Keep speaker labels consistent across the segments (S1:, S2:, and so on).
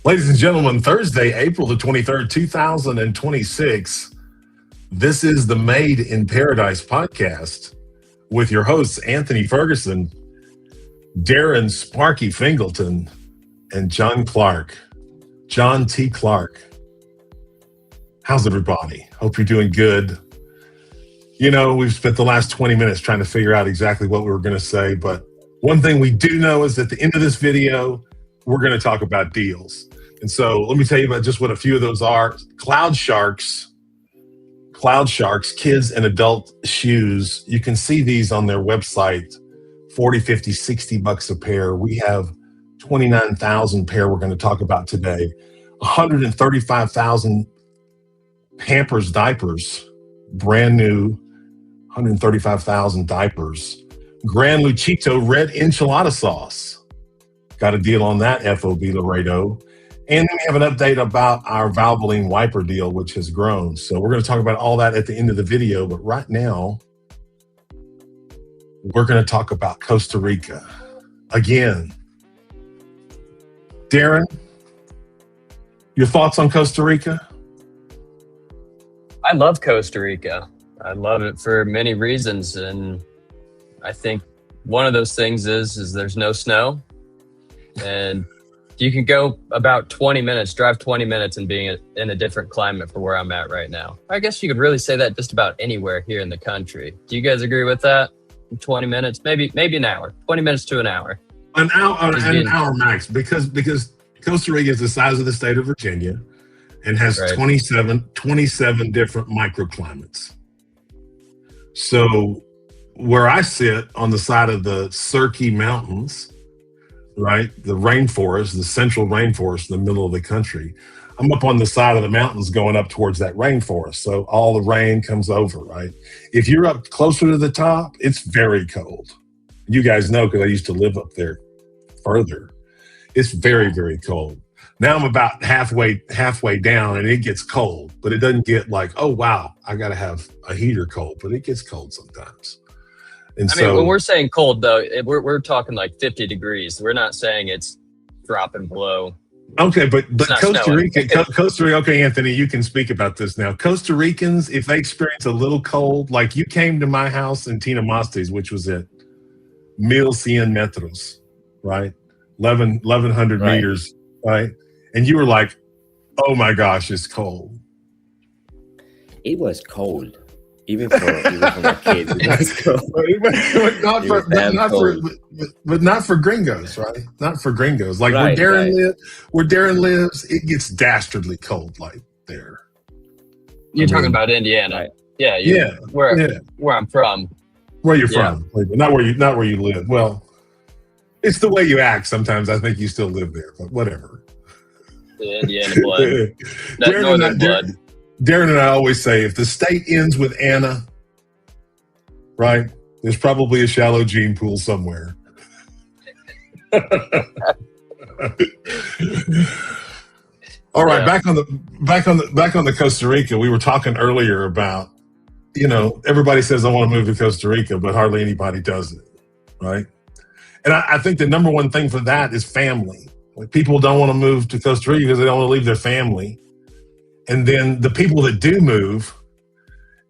S1: Ladies and gentlemen, Thursday, April the 23rd, 2026. This is the Made in Paradise podcast with your hosts, Anthony Ferguson, Darin Sparky Fingleton, and John Clark. John T. Clark. How's everybody? Hope you're doing good. You know, we've spent the last 20 minutes trying to figure out exactly what we were going to say, but one thing we do know is at the end of this video, we're going to talk about deals. And so let me tell you about just what a few of those are. Cloud Sharks, kids and adult shoes. You can see these on their website, 40, 50, 60 bucks a pair. We have 29,000 pair we're going to talk about today. 135,000 Pampers diapers, brand new 135,000 diapers. Gran Luchito red enchilada sauce. Got a deal on that, FOB Laredo. And then we have an update about our Valvoline wiper deal, which has grown. So we're going to talk about all that at the end of the video. But right now, we're going to talk about Costa Rica. Again, Darin, your thoughts on Costa Rica?
S2: I love Costa Rica. I love it for many reasons. And I think one of those things is there's no snow. And you can go about 20 minutes, drive 20 minutes and being in a different climate for where I'm at right now. I guess you could really say that just about anywhere here in the country. Do you guys agree with that? 20 minutes, maybe an hour, 20 minutes to an hour.
S1: An hour max, because Costa Rica is the size of the state of Virginia and has 27 different microclimates. So where I sit on the side of the Surkey Mountains, right? The rainforest, the central rainforest in the middle of the country. I'm up on the side of the mountains going up towards that rainforest. So all the rain comes over, right? If you're up closer to the top, it's very cold. You guys know because I used to live up there further. It's very, very cold. Now I'm about halfway down and it gets cold, but it doesn't get like, oh, wow, I got to have a heater cold, but it gets cold sometimes. And
S2: I mean, when we're saying cold, though, we're talking like 50 degrees. We're not saying it's dropping below.
S1: Okay, but Costa Rica, okay, Anthony, you can speak about this now. Costa Ricans, if they experience a little cold, like you came to my house in Tinamastes, which was at 1,100 metros, right? 1,100 meters, right? And you were like, oh my gosh, it's cold.
S3: It was cold. Even for my kids, it was cold.
S1: but not for gringos, right? Not for gringos. Like where Darin lives, it gets dastardly cold like there.
S2: You're talking about Indiana,
S3: right?
S2: Yeah, where I'm from.
S1: Where you're from, not where you live. Well, it's the way you act. Sometimes I think you still live there, but whatever.
S2: The Indiana blood, that northern blood.
S1: Darin and I always say, if the state ends with Anna, right, there's probably a shallow gene pool somewhere. All right, back on the Costa Rica. We were talking earlier about, you know, everybody says I want to move to Costa Rica, but hardly anybody does it, right? And I think the number one thing for that is family. Like people don't want to move to Costa Rica because they don't want to leave their family. And then the people that do move,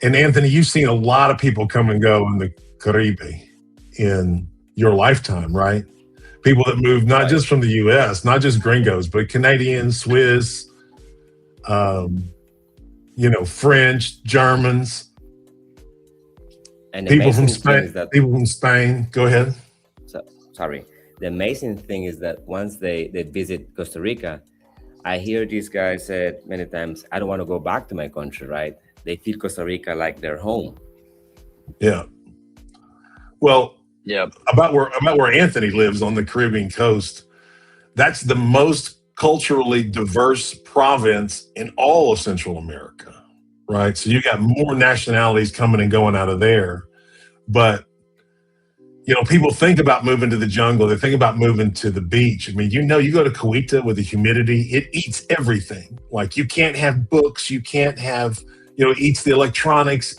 S1: and Anthony, you've seen a lot of people come and go in the Caribe in your lifetime, right? People that move not just from the U.S., not just gringos, but Canadians, Swiss, French, Germans,
S3: and
S1: people from Spain. Go ahead.
S3: Sorry. The amazing thing is that once they visit Costa Rica, I hear these guys said many times, I don't want to go back to my country, right? They feel Costa Rica like their home.
S1: Yeah. Well, about where Anthony lives on the Caribbean coast, that's the most culturally diverse province in all of Central America, right? So you got more nationalities coming and going out of there. But you know, people think about moving to the jungle. They think about moving to the beach. I mean, you go to Cahuita with the humidity, it eats everything. Like you can't have books. You can't have, it eats the electronics.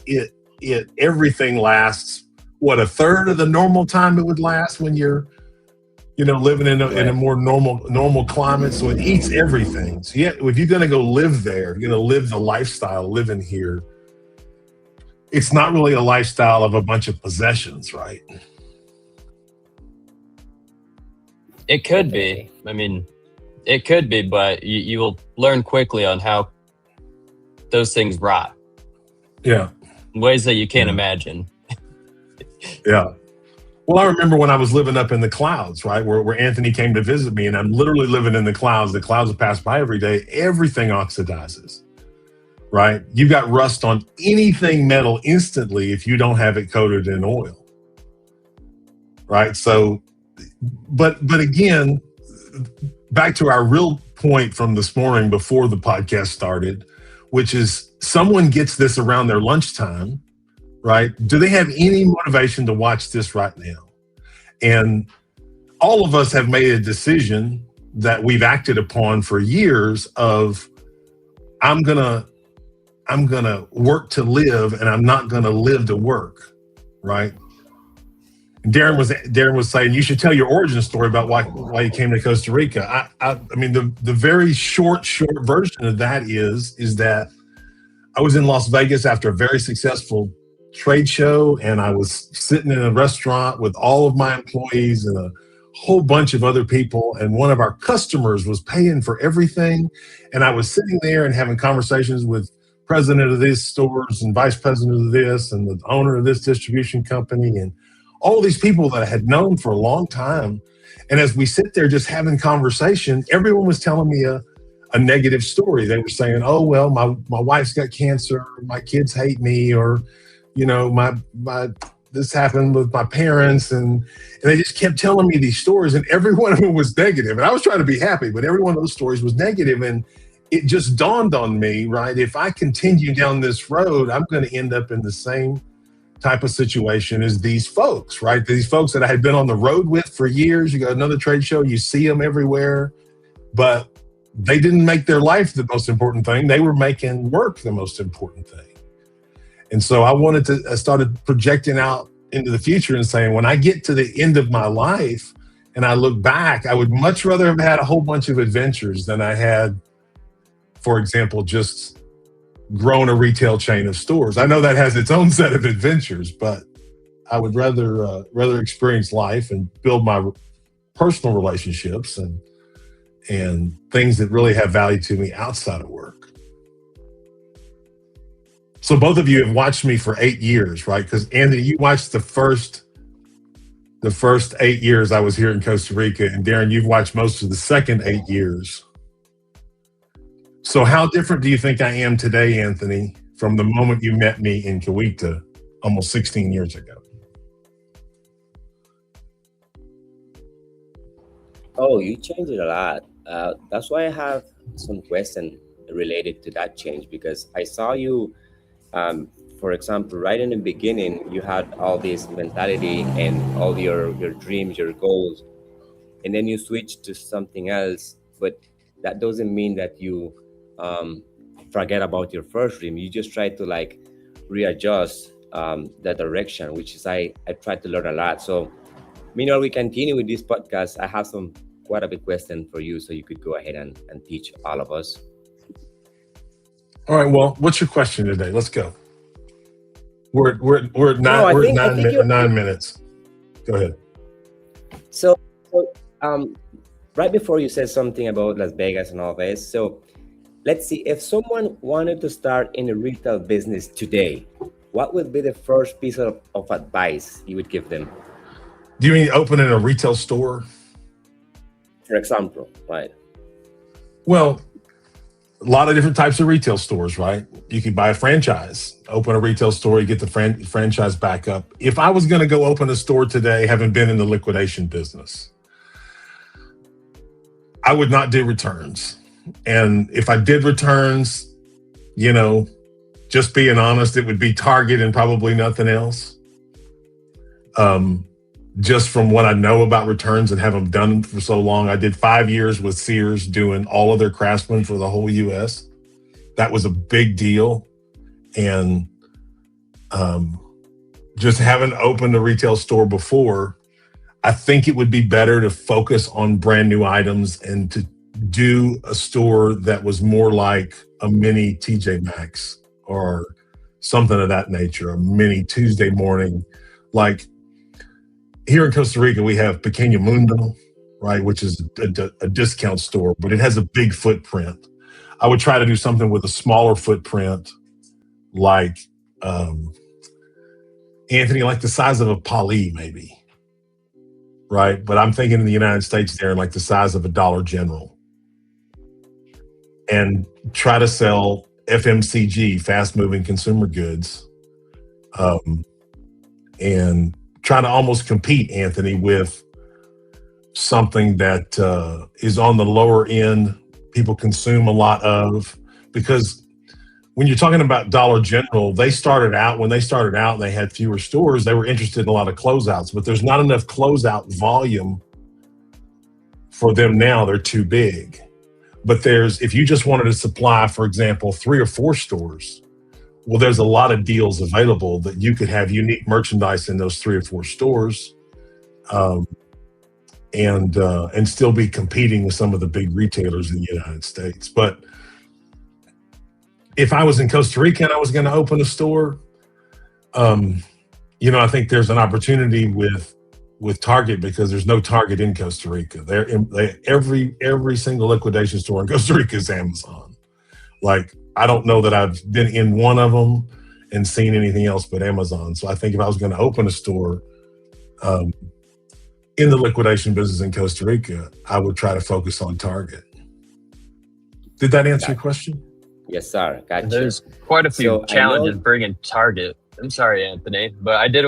S1: Everything lasts, what, a third of the normal time it would last when you're living in a
S3: Right.
S1: more normal climate. So it eats everything. So yeah, if you're going to go live there, you're going to live the lifestyle living here. It's not really a lifestyle of a bunch of possessions, right?
S2: It could be.
S3: Definitely.
S2: I mean, it could be, but you will learn quickly on how those things rot
S1: Yeah.
S2: in ways that you can't
S1: Yeah.
S2: imagine.
S1: Yeah. Well, I remember when I was living up in the clouds, right, where Anthony came to visit me, and I'm literally living in the clouds. The clouds will pass by every day. Everything oxidizes, right? You've got rust on anything metal instantly if you don't have it coated in oil, right? So, but again, back to our real point from this morning before the podcast started, which is someone gets this around their lunchtime, right? Do they have any motivation to watch this right now? And all of us have made a decision that we've acted upon for years of, I'm gonna work to live, and I'm not gonna live to work, right? Darin was saying you should tell your origin story about why you came to Costa Rica. I mean, the very short version of that is that I was in Las Vegas after a very successful trade show, and I was sitting in a restaurant with all of my employees and a whole bunch of other people, and one of our customers was paying for everything, and I was sitting there and having conversations with president of these stores and vice president of this and the owner of this distribution company and all these people that I had known for a long time. And as we sit there just having conversation, everyone was telling me a negative story. They were saying, oh, well, my wife's got cancer, my kids hate me, or, my this happened with my parents. And they just kept telling me these stories, and every one of them was negative. And I was trying to be happy, but every one of those stories was negative. And it just dawned on me, right? If I continue down this road, I'm going to end up in the same type of situation as these folks, right? These folks that I had been on the road with for years. You go to another trade show, you see them everywhere, but they didn't make their life the most important thing. They were making work the most important thing. And so I started projecting out into the future and saying, when I get to the end of my life and I look back, I would much rather have had a whole bunch of adventures than I had, for example, just grown a retail chain of stores. I know that has its own set of adventures, but I would rather experience life and build my personal relationships and things that really have value to me outside of work. So both of you have watched me for 8 years, right? Because Anthony, you watched the first 8 years I was here in Costa Rica, and Darin, you've watched most of the second 8 years. So how different do you think I am today, Anthony, from the moment you met me in Kuwaita almost 16 years ago?
S3: Oh, you changed it a lot. That's why I have some question related to that change, because I saw you, for example, right in the beginning, you had all this mentality and all your dreams, your goals, and then you switched to something else. But that doesn't mean that you forget about your first dream. You just try to like readjust the direction, which is I try to learn a lot. So meanwhile, we continue with this podcast. I have quite a big question for you, so you could go ahead and teach all of us.
S1: All right. Well, what's your question today? Let's go. We're at 9 minutes. Go ahead.
S3: So right before you said something about Las Vegas and all this. So let's see, if someone wanted to start in a retail business today, what would be the first piece of advice you would give them?
S1: Do you mean opening a retail store?
S3: For example, right?
S1: Well, a lot of different types of retail stores, right? You could buy a franchise, open a retail store, you get the franchise back up. If I was going to go open a store today, having been in the liquidation business, I would not do returns. And if I did returns, just being honest, it would be Target and probably nothing else. Just from what I know about returns and have them done for so long. I did 5 years with Sears doing all of their craftsmen for the whole US. That was a big deal. And just having opened a retail store before, I think it would be better to focus on brand new items and to do a store that was more like a mini TJ Maxx or something of that nature, a mini Tuesday morning. Like here in Costa Rica, we have Pequeño Mundo, right, which is a discount store, but it has a big footprint. I would try to do something with a smaller footprint, like Anthony, like the size of a Pali, maybe, right? But I'm thinking in the United States, they're like the size of a Dollar General, and try to sell FMCG, fast-moving consumer goods, and try to almost compete, Anthony, with something that is on the lower end, people consume a lot of. Because when you're talking about Dollar General, when they started out and they had fewer stores, they were interested in a lot of closeouts, but there's not enough closeout volume for them now. They're too big. But if you just wanted to supply, for example, 3 or 4 stores, well, there's a lot of deals available that you could have unique merchandise in those 3 or 4 stores, and still be competing with some of the big retailers in the United States. But if I was in Costa Rica and I was going to open a store, I think there's an opportunity with Target, because there's no Target in Costa Rica. Every single liquidation store in Costa Rica is Amazon. Like, I don't know that I've been in one of them and seen anything else but Amazon. So I think if I was going to open a store in the liquidation business in Costa Rica, I would try to focus on Target. Did that answer your question?
S3: Yes, sir. Gotcha.
S2: There's quite a few challenges bringing Target. I'm sorry, Anthony, but I did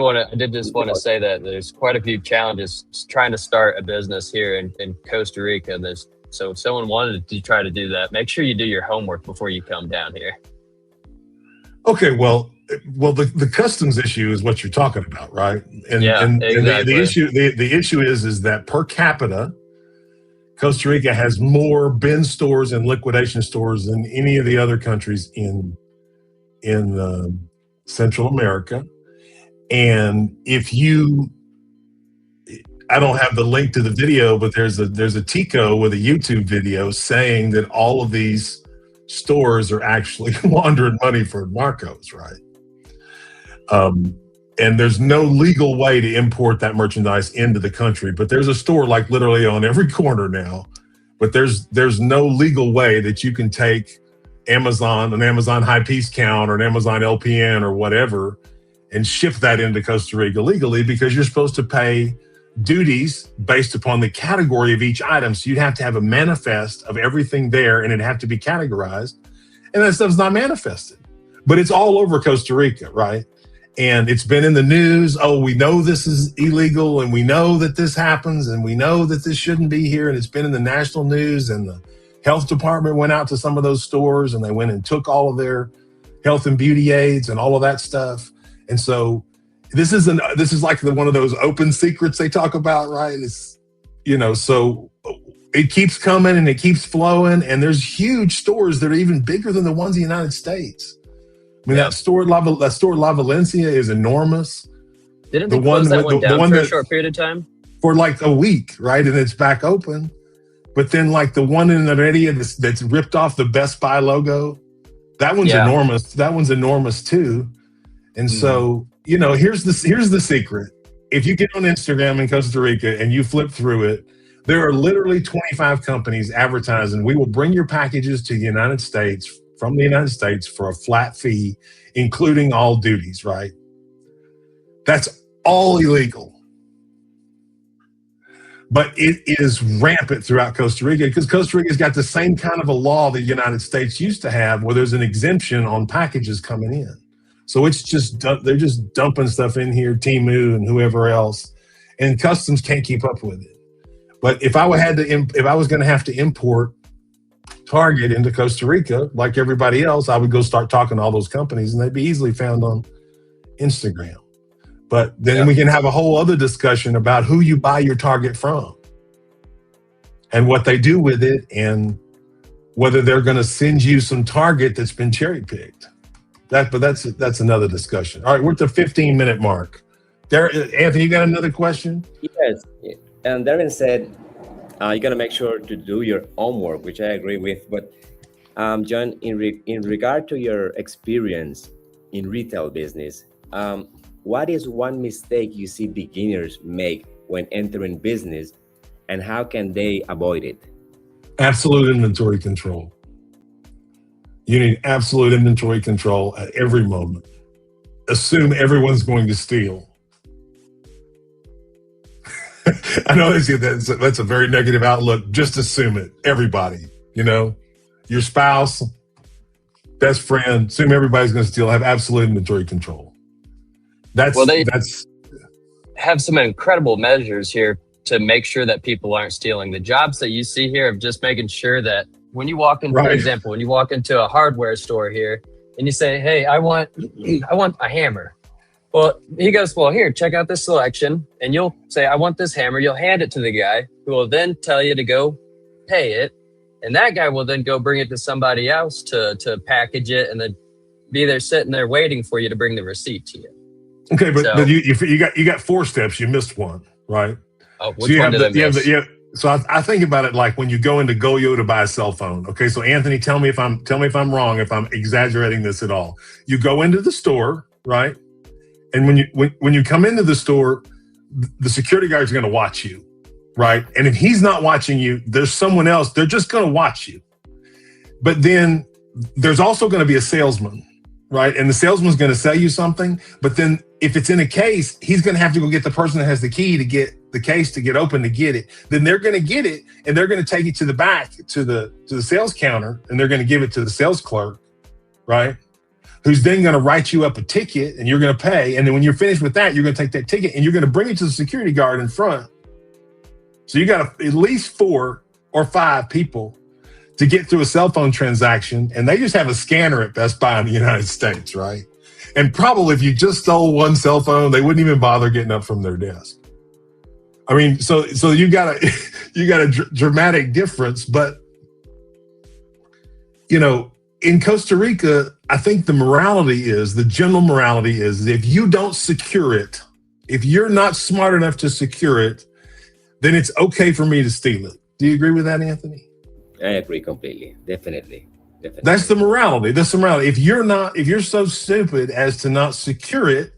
S2: just want to say that there's quite a few challenges trying to start a business here in Costa Rica. So if someone wanted to try to do that, make sure you do your homework before you come down here.
S1: Okay, well, the customs issue is what you're talking about, right? And
S2: exactly.
S1: the issue is that per capita, Costa Rica has more bin stores and liquidation stores than any of the other countries in Central America. And I don't have the link to the video, but there's a Tico with a YouTube video saying that all of these stores are actually laundering money for narcos, right? And there's no legal way to import that merchandise into the country, but there's a store like literally on every corner now. But there's no legal way that you can take an Amazon high piece count or an Amazon LPN or whatever and ship that into Costa Rica legally, because you're supposed to pay duties based upon the category of each item. So you'd have to have a manifest of everything there, and it'd have to be categorized. And that stuff's not manifested. But it's all over Costa Rica, right? And it's been in the news. Oh, we know this is illegal, and we know that this happens, and we know that this shouldn't be here. And it's been in the national news, and the health department went out to some of those stores, and they went and took all of their health and beauty aids and all of that stuff. And so this is like one of those open secrets they talk about, right? It's, so it keeps coming and it keeps flowing, and there's huge stores that are even bigger than the ones in the United States. I mean, that store La Valencia is enormous.
S2: Didn't they close that one down for a short period of time?
S1: For like a week, right? And it's back open. But then like the one in Heredia that's ripped off the Best Buy logo, that one's enormous. That one's enormous too. And so, here's the secret. If you get on Instagram in Costa Rica and you flip through it, there are literally 25 companies advertising, we will bring your packages to the United States, from the United States, for a flat fee, including all duties, right? That's all illegal. But it is rampant throughout Costa Rica, because Costa Rica's got the same kind of a law the United States used to have, where there's an exemption on packages coming in. So they're just dumping stuff in here, Temu and whoever else, and customs can't keep up with it. But if I was going to have to import Target into Costa Rica, like everybody else, I would go start talking to all those companies, and they'd be easily found on Instagram. But then we can have a whole other discussion about who you buy your Target from and what they do with it, and whether they're going to send you some Target that's been cherry picked. But that's another discussion. All right, we're at the 15-minute mark. There, Anthony, you got another question?
S3: Yes. And Darin said, you got to make sure to do your homework, which I agree with. But John, in regard to your experience in retail business, what is one mistake you see beginners make when entering business, and how can they avoid it?
S1: Absolute inventory control. You need absolute inventory control at every moment. Assume everyone's going to steal. I know that's a very negative outlook. Just assume it. Everybody, your spouse, best friend, assume everybody's going to steal. Have absolute inventory control. That's
S2: have some incredible measures here to make sure that people aren't stealing. The jobs that you see here of just making sure that when you walk in, for example, when you walk into a hardware store here and you say, hey, I want a hammer. Well, he goes, well, here, check out this selection. And you'll say, I want this hammer. You'll hand it to the guy who will then tell you to go pay it. And that guy will then go bring it to somebody else to package it and then be there sitting there waiting for you to bring the receipt to you.
S1: Okay, but you got 4 steps. You missed one, right?
S2: Oh, which one did I miss?
S1: So I think about it like when you go into Goyo to buy a cell phone. Okay, so Anthony, tell me if I'm wrong, if I'm exaggerating this at all. You go into the store, right? And when you come into the store, the security guard's going to watch you, right? And if he's not watching you, there's someone else. They're just going to watch you. But then there's also going to be a salesman, right? And the salesman's going to sell you something. But then if it's in a case, he's going to have to go get the person that has the key to get the case to get open to get it. Then they're going to get it and they're going to take it to the back to the sales counter and they're going to give it to the sales clerk, right? Who's then going to write you up a ticket and you're going to pay. And then when you're finished with that, you're going to take that ticket and you're going to bring it to the security guard in front. So you got at least 4 or 5 people to get through a cell phone transaction, and they just have a scanner at Best Buy in the United States, right? And probably if you just stole one cell phone, they wouldn't even bother getting up from their desk. I mean, so you got a dramatic difference, but in Costa Rica, I think the general morality is if you don't secure it, if you're not smart enough to secure it, then it's okay for me to steal it. Do you agree with that, Anthony?
S3: I agree completely. Definitely.
S1: That's the morality. That's the morality. If you're so stupid as to not secure it,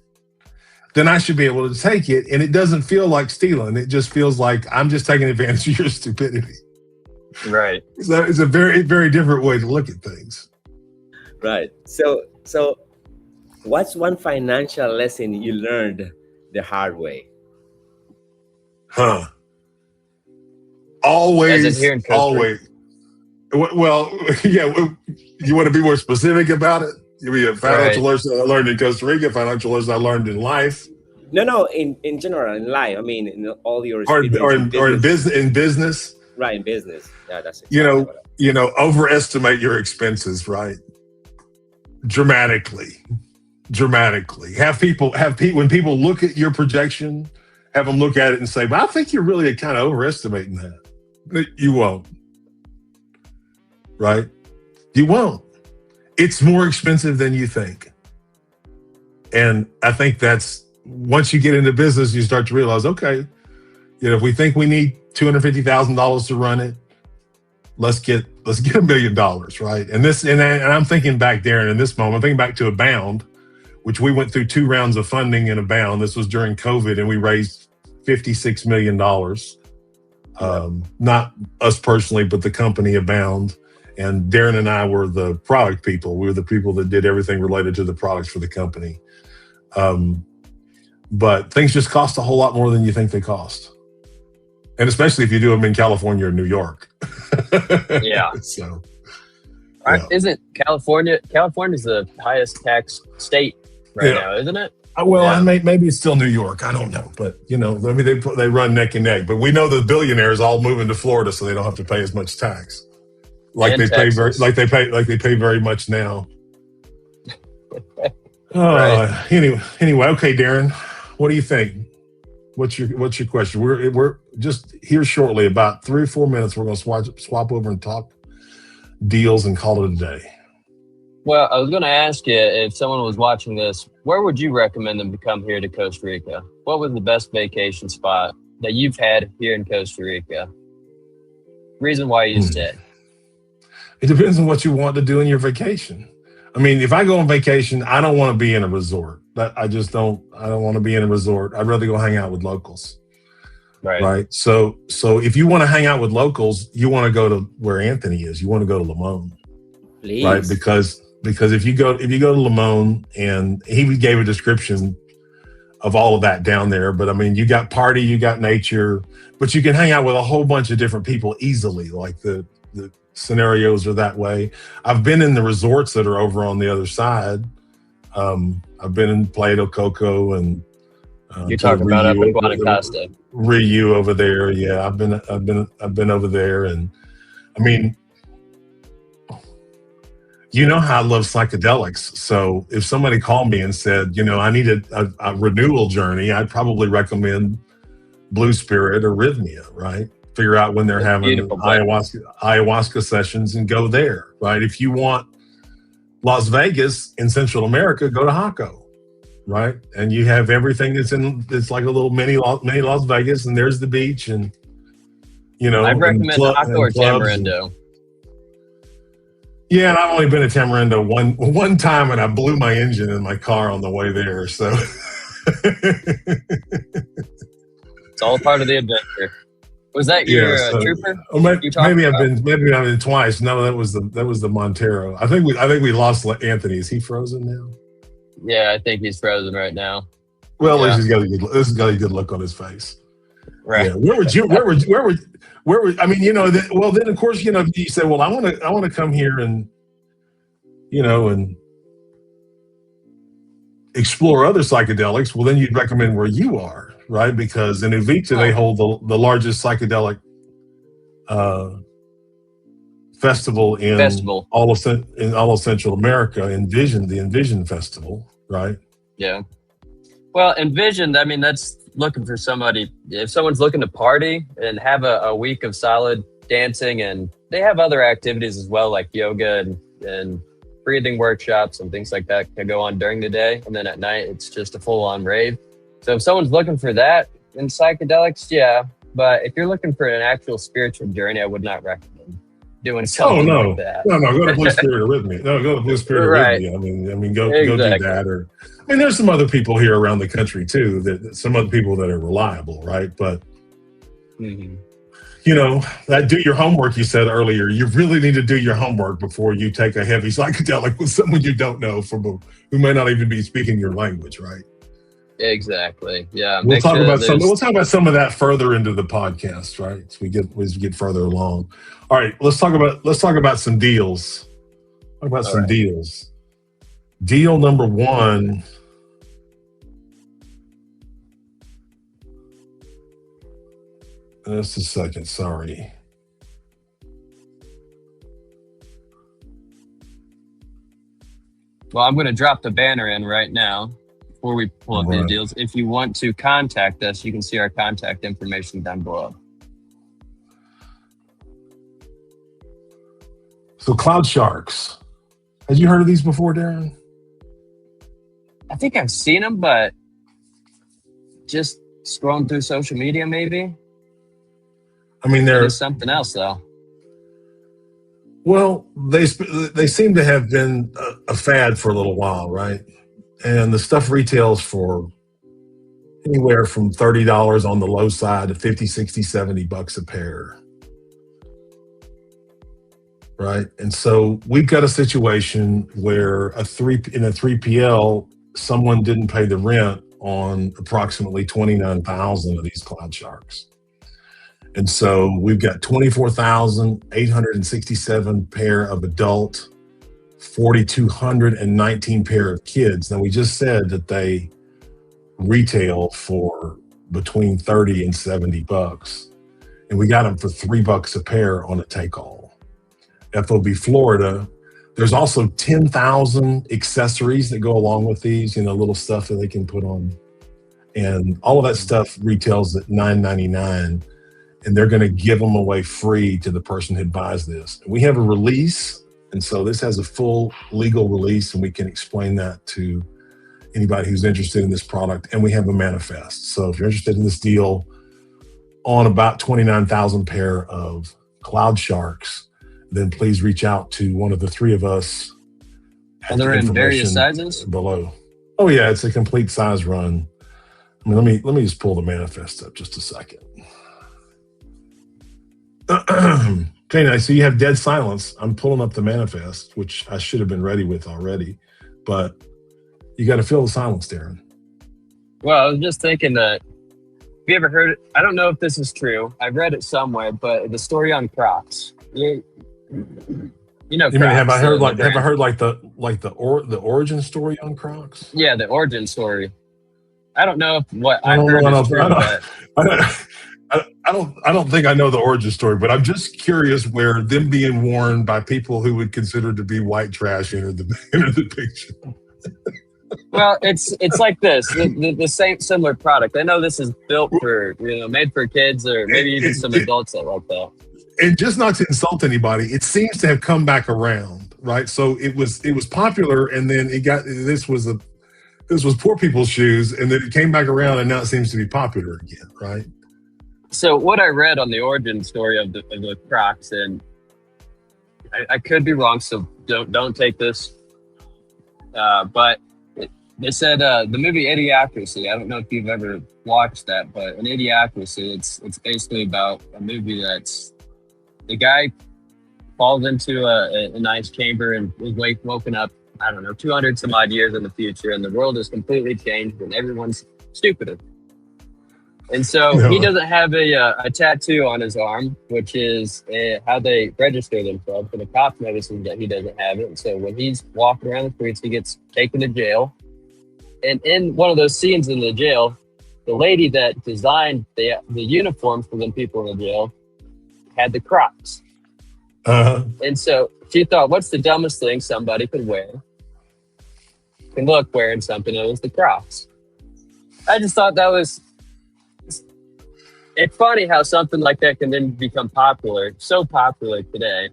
S1: then I should be able to take it. And it doesn't feel like stealing. It just feels like I'm just taking advantage of your stupidity.
S2: Right.
S1: So it's a very, very different way to look at things.
S3: Right. So what's one financial lesson you learned the hard way?
S1: Always. Well, yeah. You want to be more specific about it? You mean a financial lesson I learned in Costa Rica, financial lesson I learned in life?
S3: No, in general, in life. I mean, in all your
S1: or in business.
S3: Right, in business. Yeah, that's exactly
S1: overestimate your expenses, right? Dramatically. Have people when people look at your projection, have them look at it and say, "But I think you're really kind of overestimating that." You won't, right? You won't. It's more expensive than you think. And I think that's, once you get into business, you start to realize, okay, if we think we need $250,000 to run it, let's get $1 million, right? And I'm thinking back, Darin, in this moment, I'm thinking back to Abound, which we went through 2 rounds of funding in Abound. This was during COVID, and we raised $56 million. Not us personally, but the company Abound. And Darin and I were the product people. We were the people that did everything related to the products for the company. But things just cost a whole lot more than you think they cost. And especially if you do them in California or New York.
S2: Yeah.
S1: So,
S2: Isn't California's the highest tax state now, isn't it?
S1: Well, maybe it's still New York. I don't know. But, they run neck and neck. But we know the billionaires all moving to Florida so they don't have to pay as much tax. Like they pay very much now. Anyway, okay, Darin, what do you think? What's your question? We're just here shortly, about 3 or 4 minutes. We're going to swap over and talk deals and call it a day.
S2: Well, I was going to ask you, if someone was watching this, where would you recommend them to come here to Costa Rica? What was the best vacation spot that you've had here in Costa Rica? Reason why you stay?
S1: It depends on what you want to do in your vacation. I mean, if I go on vacation, I don't want to be in a resort. I don't want to be in a resort. I'd rather go hang out with locals. Right. So if you want to hang out with locals, you want to go to where Anthony is. You want to go to Limon.
S3: Please.
S1: Right. Because if you go to Limon, and he gave a description of all of that down there, but I mean, you got party, you got nature, but you can hang out with a whole bunch of different people easily. Like the scenarios are that way. I've been in the resorts that are over on the other side. I've been in Playa del Coco and
S2: you're talking about up in Guanacaste.
S1: Riu over there. Yeah, I've been over there, and I mean, you know how I love psychedelics. So if somebody called me and said, I need a renewal journey, I'd probably recommend Blue Spirit or Rhythmia, right? Figure out when they're having ayahuasca sessions and go there, right? If you want Las Vegas in Central America, go to Jaco, right? And you have everything it's like a little mini Las Vegas, and there's the beach, and
S2: I recommend Jaco or Tamarindo.
S1: Yeah, and I've only been to Tamarindo one time, and I blew my engine in my car on the way there. So
S2: it's all part of the adventure. Was that your trooper?
S1: Maybe I've been twice. No, that was the Montero. I think we lost Anthony. Is he frozen now?
S2: Yeah, I think he's frozen right now.
S1: Well, at least he's got a good look on his face.
S2: Right.
S1: Yeah. Where were I mean, then of course, you say, well, I want to come here and and explore other psychedelics. Well, then you'd recommend where you are, right? Because in Uvita they hold the largest psychedelic festival in all of Central America, the Envision Festival, right?
S2: Yeah. Well, Envision, I mean, that's looking for somebody, if someone's looking to party and have a week of solid dancing, and they have other activities as well, like yoga and breathing workshops and things like that can go on during the day. And then at night, it's just a full on rave. So if someone's looking for that in psychedelics, yeah. But if you're looking for an actual spiritual journey, I would not recommend doing something like that.
S1: No, go to Blue Spirit with me. No, go to Blue Spirit with me. I mean, go do that. Or, I mean, there's some other people here around the country too, some other people that are reliable, right? But that do your homework you said earlier. You really need to do your homework before you take a heavy psychedelic with someone you don't know who may not even be speaking your language, right?
S2: Exactly. Yeah.
S1: We'll talk about some of that further into the podcast, right? As we get further along. All right, let's talk about some deals. Deals. Deal number one. Just a second, sorry.
S2: Well, I'm going to drop the banner in right now before we pull up the deals. If you want to contact us, you can see our contact information down below.
S1: So Cloud Sharks. Had you heard of these before, Darin?
S2: I think I've seen them, but just scrolling through social media, maybe.
S1: I mean, they're
S2: something else, though.
S1: Well, they seem to have been a fad for a little while, right? And the stuff retails for anywhere from $30 on the low side to $50, $60, $70 a pair. Right. And so we've got a situation where in a 3PL, someone didn't pay the rent on approximately 29,000 of these Cloud Sharks. And so we've got 24,867 pair of adult, 4,219 pair of kids. Now, we just said that they retail for between 30 and $70, and we got them for $3 a pair on a take-all. FOB Florida. There's also 10,000 accessories that go along with these, little stuff that they can put on, and all of that stuff retails at $9.99. And they're going to give them away free to the person who buys this. We have a release And so this has a full legal release, and we can explain that to anybody who's interested in this product. And we have a manifest. So if you're interested in this deal on about 29,000 pair of Cloud Sharks, then please reach out to one of the three of us.
S2: Are they in various sizes?
S1: Below. Oh yeah, it's a complete size run. I mean, let me just pull the manifest up just a second. Okay, now so you have dead silence. I'm pulling up the manifest, which I should have been ready with already, but you got to fill the silence, Darin.
S2: Well, I was just thinking that, have you ever heard it? I don't know if this is true. I've read it somewhere, but the story on Crocs. You know,
S1: you mean, have I heard
S2: the
S1: the origin story on Crocs?
S2: Yeah, the origin story. I don't know if what I heard is true,
S1: I don't think I know the origin story, but I'm just curious where them being worn by people who would consider to be white trash entered the picture.
S2: Well, it's like this, the same similar product. I know this is built for, made for kids or maybe even some adults that like that.
S1: And just not to insult anybody, it seems to have come back around, right? So it was popular, and then this was poor people's shoes, and then it came back around, and now it seems to be popular again, right?
S2: So what I read on the origin story of the Crocs, and I could be wrong, so don't take this, but they said the movie Idiocracy. I don't know if you've ever watched that, but in Idiocracy, it's basically about a movie that's the guy falls into a nice chamber and is woken up, I don't know, 200 some odd years in the future, and the world is completely changed and everyone's stupider. And so he doesn't have a tattoo on his arm, which is how they register themselves. For the cops notices that he doesn't have it. And so when he's walking around the streets, he gets taken to jail. And in one of those scenes in the jail, the lady that designed the uniforms for the people in the jail had the Crocs.
S1: Uh-huh.
S2: And so she thought, what's the dumbest thing somebody could wear? Can look wearing something, it was the Crocs. I just thought that was... It's funny how something like that can then become popular, so popular today.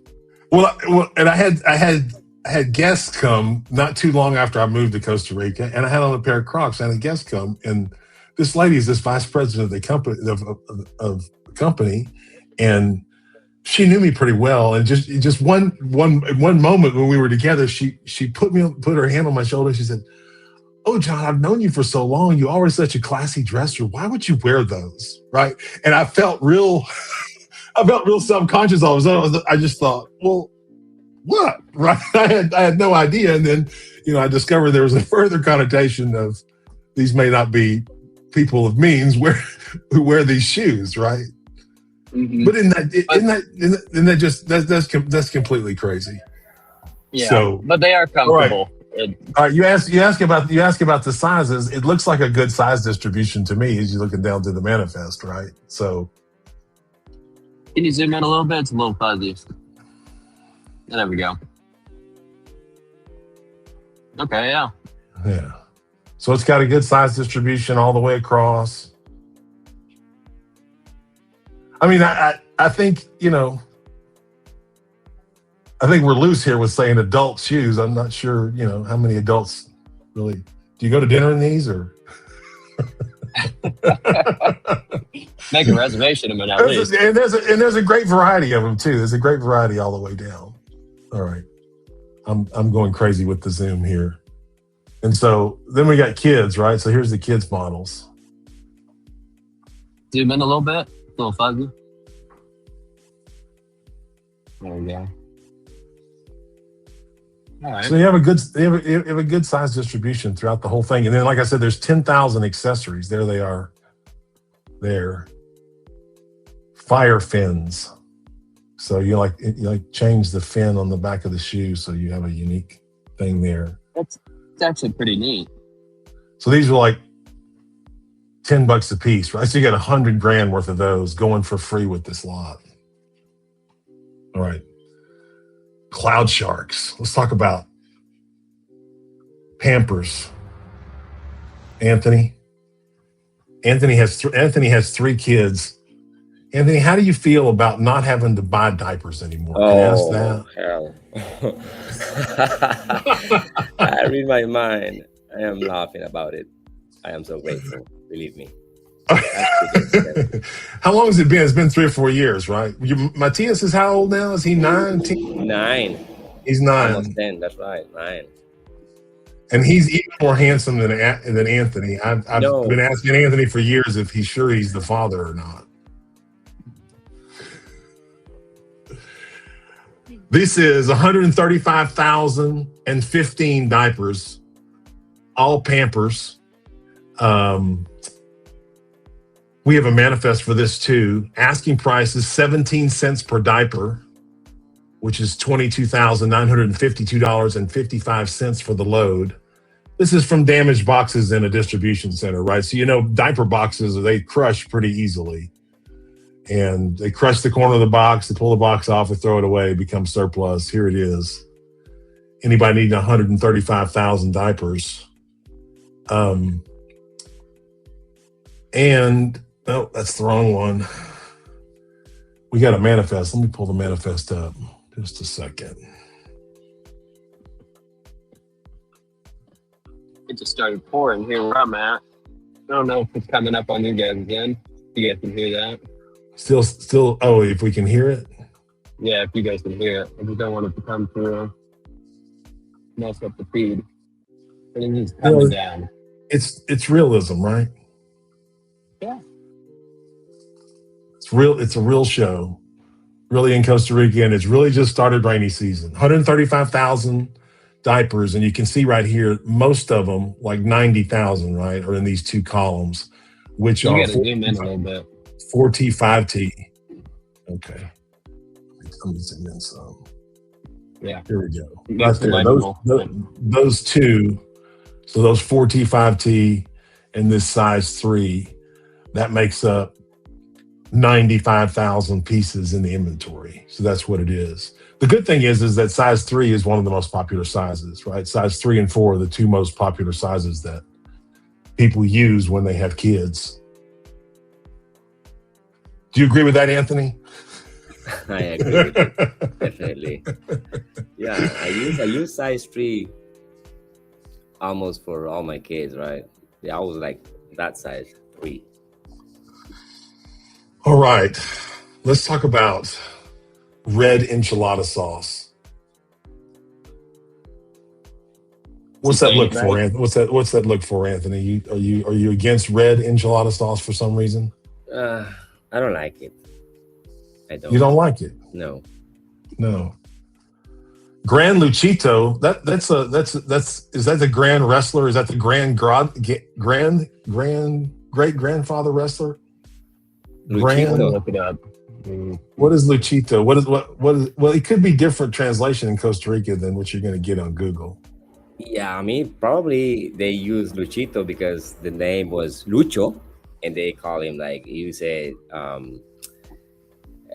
S1: Well, and I had guests come not too long after I moved to Costa Rica, and I had on a pair of Crocs. I had a guest come, and this lady is this vice president of the company of the company, and she knew me pretty well. And just one moment when we were together, she put her hand on my shoulder. She said, "Oh, John, I've known you for so long. You always such a classy dresser. Why would you wear those?" Right? And I felt real self-conscious all of a sudden. I just thought, well, what? Right? I had no idea. And then, I discovered there was a further connotation of these may not be people of means who wear these shoes, right? Mm-hmm. But that's completely crazy.
S2: Yeah.
S1: So,
S2: but they are comfortable.
S1: All right, you ask about the sizes. It looks like a good size distribution to me as you're looking down to the manifest, right? So,
S2: can you zoom in a little bit? It's a little fuzzy. There we go. Okay, yeah.
S1: Yeah. So it's got a good size distribution all the way across. I mean, I think I think we're loose here with saying adult shoes. I'm not sure, how many adults really. Do you go to dinner in these, or?
S2: Make a reservation in them at least.
S1: And there's a great variety of them too. There's a great variety all the way down. All right, I'm going crazy with the zoom here, and so then we got kids, right? So here's the kids models.
S2: Zoom in a little bit, a little fuzzy. There we go. All right.
S1: So you have a good size distribution throughout the whole thing, and then, like I said, there's 10,000 accessories. There they are. There, fire fins. So you change the fin on the back of the shoe, so you have a unique thing there.
S2: It's actually pretty neat.
S1: So these are like $10 a piece, right? So you got $100,000 worth of those going for free with this lot. All right. Cloud Sharks. Let's talk about Pampers. Anthony has 3 kids. Anthony, how do you feel about not having to buy diapers anymore? Can I ask that?
S3: Hell. I read my mind. I am laughing about it. I am so grateful. Believe me.
S1: How long has it been? It's been 3 or 4 years, right? Matthias is how old now? Is he 9?
S3: 9.
S1: He's 9.
S3: Almost 10. That's right. 9.
S1: And he's even more handsome than Anthony. I've been asking Anthony for years if he's sure he's the father or not. This is 135,015 diapers, all Pampers. We have a manifest for this too. Asking price is 17 cents per diaper, which is $22,952.55 for the load. This is from damaged boxes in a distribution center, right? So, diaper boxes, they crush pretty easily. And they crush the corner of the box, they pull the box off, they throw it away, it becomes surplus. Here it is. Anybody needing 135,000 diapers? No, that's the wrong one. We got a manifest. Let me pull the manifest up. Just a second.
S2: It just started pouring here where I'm at. I don't know if it's coming up on you guys again. You guys can hear that.
S1: Still. Oh, if we can hear it.
S2: Yeah, if you guys can hear it. I just don't want it to come through, mess up the feed. But it's just coming down.
S1: It's realism, right?
S2: Yeah.
S1: It's real. It's a real show, really, in Costa Rica, and it's really just started rainy season. 135,000 diapers, and you can see right here, most of them, like 90,000, right, are in these two columns, which
S2: you
S1: are
S2: gotta zoom in a little bit.
S1: 4T, 5T. Okay, let me zoom in some.
S2: Yeah,
S1: here we go. Right there, those two. So those 4T, 5T, and this size 3, that makes up 95,000 pieces in the inventory. So that's what it is. The good thing is that size 3 is one of the most popular sizes, right? Size 3 and 4 are the two most popular sizes that people use when they have kids. Do you agree with that, Anthony?
S3: I agree with you. Definitely. Yeah, I use size 3 almost for all my kids, right? They always like that size 3.
S1: All right, let's talk about red enchilada sauce. What's that look for, Anthony? What's that look for, Anthony? Are you against red enchilada sauce for some reason?
S3: I don't like it. I don't.
S1: You don't like it?
S3: No.
S1: Grand Luchito. That's is that the grand wrestler? Is that the grand great grandfather wrestler?
S3: Luchito.
S2: Look it up.
S1: What is Luchito? What is well, it could be different translation in Costa Rica than what you're going to get on Google.
S3: Yeah, I mean, probably they use Luchito because the name was Lucho, and they call him, like you say,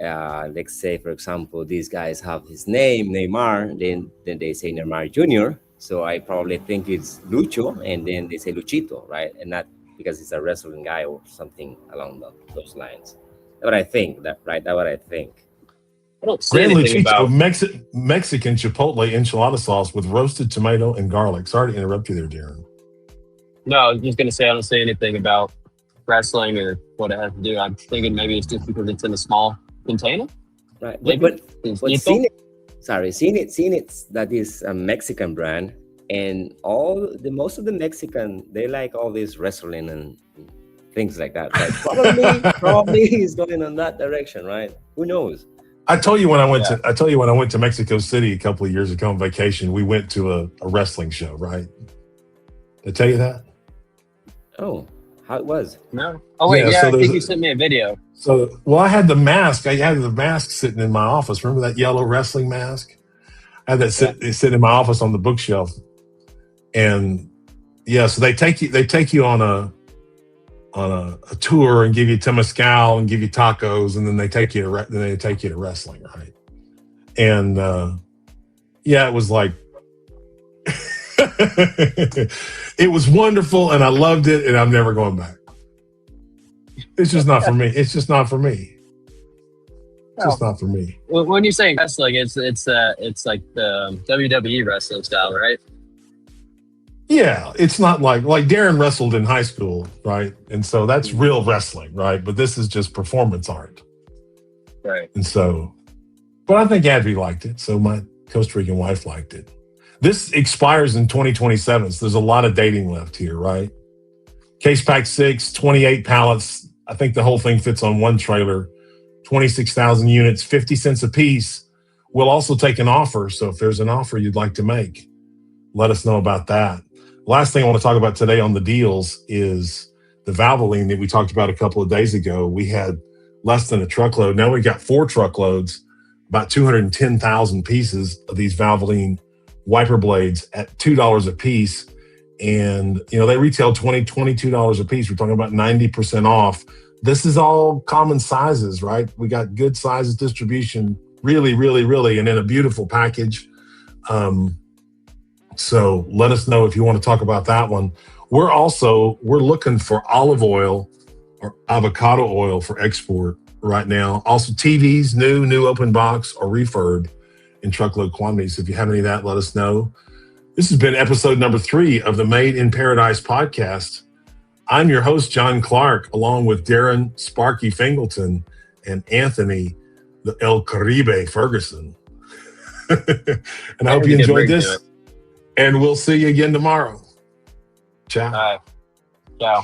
S3: let's say, for example, these guys have his name, Neymar, then they say Neymar Jr. So I probably think it's Lucho, and then they say Luchito, right? And not because he's a wrestling guy or something along those lines. That's what I think. That's what I think.
S2: I don't see
S1: Grand
S2: anything
S1: Luchito,
S2: about
S1: Mexican chipotle enchilada sauce with roasted tomato and garlic. Sorry to interrupt you there, Darin.
S2: No, I was just going to say I don't see anything about wrestling or what it has to do. I'm thinking maybe it's just because it's in a small container.
S3: Right. But seeing it, that is a Mexican brand, and most of the Mexican, they like all this wrestling and things like that. Like probably he's going in that direction, right? Who knows?
S1: I told you when I went to Mexico City a couple of years ago on vacation, we went to a wrestling show, right? Did I tell you that?
S3: Oh, how it was?
S2: No. Oh wait, yeah, I think you sent me a video.
S1: So, I had the mask. I had the mask sitting in my office. Remember that yellow wrestling mask? I had that sit in my office on the bookshelf. And yeah, so they take you on a tour and give you temazcal and give you tacos, and then they take you to wrestling, right? And it was like it was wonderful, and I loved it, and I'm never going back. It's just not for me. It's just not for me. just not for me.
S2: When you're saying wrestling, it's like the WWE wrestling style, right?
S1: Yeah, it's not like Darin wrestled in high school, right? And so that's real wrestling, right? But this is just performance art.
S2: Right.
S1: And so, but I think Advi liked it. So my Costa Rican wife liked it. This expires in 2027. So there's a lot of dating left here, right? Case pack 6, 28 pallets. I think the whole thing fits on one trailer, 26,000 units, 50 cents a piece. We'll also take an offer. So if there's an offer you'd like to make, let us know about that. Last thing I want to talk about today on the deals is the Valvoline that we talked about a couple of days ago. We had less than a truckload. Now we got 4 truckloads, about 210,000 pieces of these Valvoline wiper blades at $2 a piece. And, they retail $22 a piece. We're talking about 90% off. This is all common sizes, right? We got good sizes distribution, really, really, really, and in a beautiful package. So let us know if you want to talk about that one. We're looking for olive oil or avocado oil for export right now. Also TVs, new open box or refurb in truckload quantities. If you have any of that, let us know. This has been episode number 3 of the Made in Paradise podcast. I'm your host, John Clark, along with Darin Sparky Fingleton and Anthony, the El Caribe Ferguson. And I hope you enjoyed this. And we'll see you again tomorrow. Ciao.
S2: All right. Ciao.